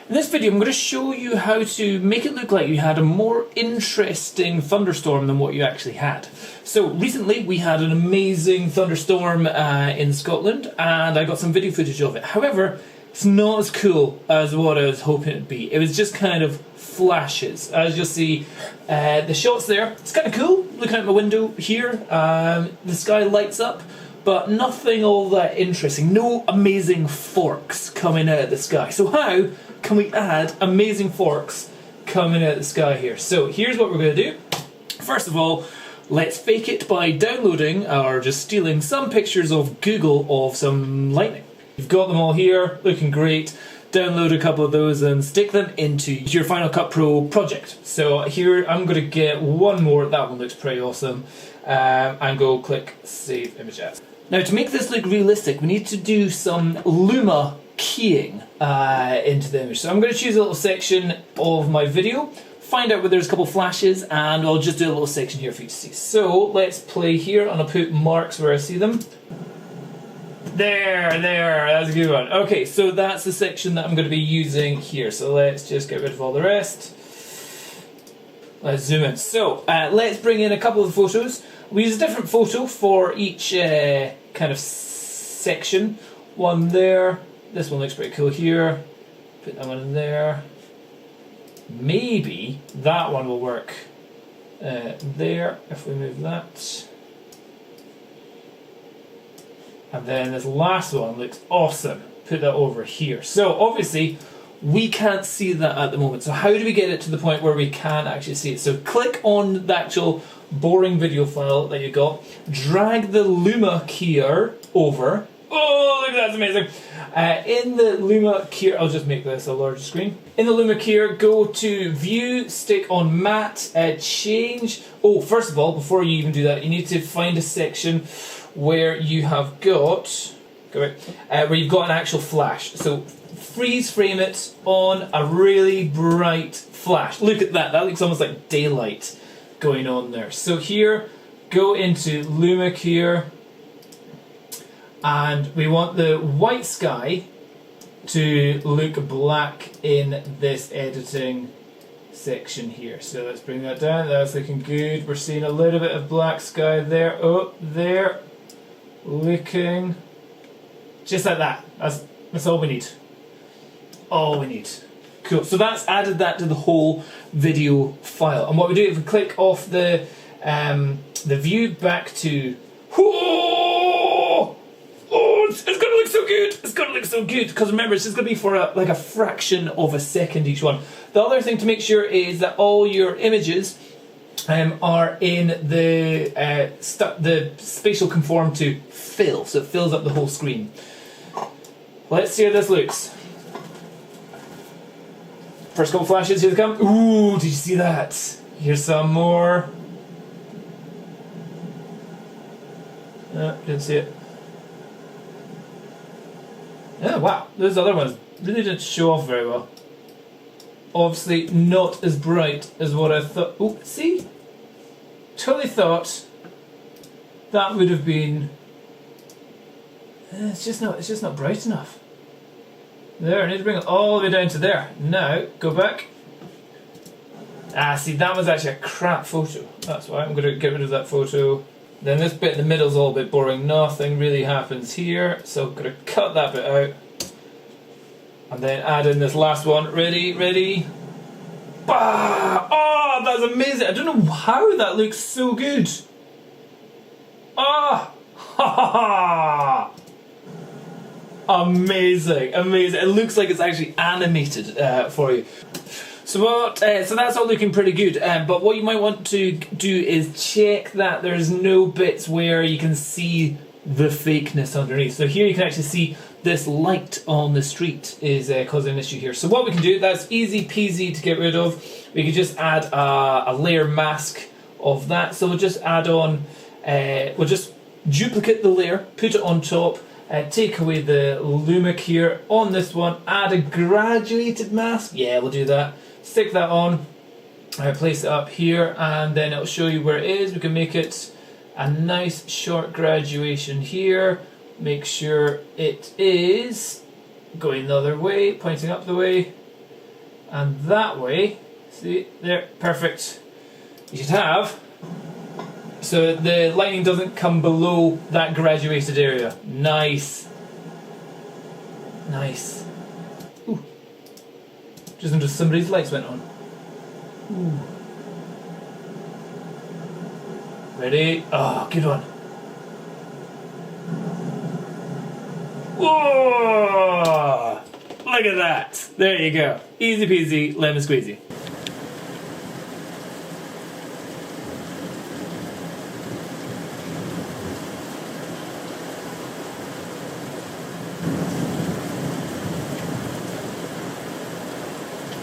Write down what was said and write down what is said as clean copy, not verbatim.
In this video I'm going to show you how to make it look like you had a more interesting thunderstorm than what you actually had. So recently we had an amazing thunderstorm in Scotland and I got some video footage of it. However, it's not as cool as what I was hoping it'd be. It was just kind of flashes. As you'll see, the shots there, it's kind of cool. Looking out my window here, the sky lights up, but nothing all that interesting. No amazing forks coming out of the sky. So how can we add amazing forks coming out of the sky here? So here's what we're going to do. First of all, let's fake it by downloading or just stealing some pictures of Google of some lightning. You've got them all here, looking great. Download a couple of those and stick them into your Final Cut Pro project. So here I'm going to get one more. That one looks pretty awesome. And go click Save Image As. Now to make this look realistic, we need to do some luma keying into the image. So I'm going to choose a little section of my video, find out where there's a couple flashes, and I'll just do a little section here for you to see. So let's play here, and I'll put marks where I see them. There, that's a good one. Okay, so that's the section that I'm going to be using here. So let's just get rid of all the rest. Let's zoom in. So let's bring in a couple of photos. We use a different photo for each kind of section. One there. This one looks pretty cool here. Put that one in there. Maybe that one will work there if we move that. And then this last one looks awesome. Put that over here. So obviously we can't see that at the moment. So how do we get it to the point where we can actually see it? So click on the actual boring video file that you got. Drag the luma keyer over. Oh, look, that's amazing. In the luma keyer, I'll just make this a larger screen. In the luma keyer, go to View, stick on Matte, change. Oh, first of all, before you even do that, you need to find a section where you have got, where you've got an actual flash. So freeze frame it on a really bright flash. Look at that. That looks almost like daylight going on there. So here, go into luma keyer. And we want the white sky to look black in this editing section here. So let's bring that down. That's looking good. We're seeing a little bit of black sky there. Oh, there. Looking just like that. That's all we need. All we need. Cool. So that's added that to the whole video file. And what we do is we click off the view back to. It's going to look so good. It's going to look so good because remember, it's just going to be for like a fraction of a second each one. The other thing to make sure is that all your images are in the spatial conform to fill, so it fills up the whole screen. Let's see how this looks. First couple flashes, here they come. Ooh, did you see that? Here's some more. No, didn't see it. Oh wow, those other ones really didn't show off very well. Obviously not as bright as what I thought. Oh, see? Totally thought that would have been. It's just not bright enough. There, I need to bring it all the way down to there. Now, go back. Ah, see, that was actually a crap photo. That's why I'm going to get rid of that photo. Then this bit in the middle is all a bit boring. Nothing really happens here. So I'm going to cut that bit out. And then add in this last one. Ready? Bah! Oh, that's amazing. I don't know how that looks so good. Ah! Ha ha ha! Amazing. It looks like it's actually animated for you. So that's all looking pretty good. But what you might want to do is check that there's no bits where you can see the fakeness underneath. So here you can actually see this light on the street is causing an issue here. So what we can do, that's easy peasy to get rid of. We can just add a layer mask of that. So we'll just add on, we'll just duplicate the layer, put it on top, take away the luma keyer on this one, add a graduated mask. Yeah, we'll do that. Stick that on, place it up here, and then it'll show you where it is. We can make it a nice short graduation here. Make sure it is going the other way, pointing up the way. And that way, see, there, perfect. You should have, so the lightning doesn't come below that graduated area. Nice. Nice. Ooh. Just noticed somebody's lights went on. Ooh. Ready? Oh, good one. Whoa! Look at that. There you go. Easy peasy, lemon squeezy.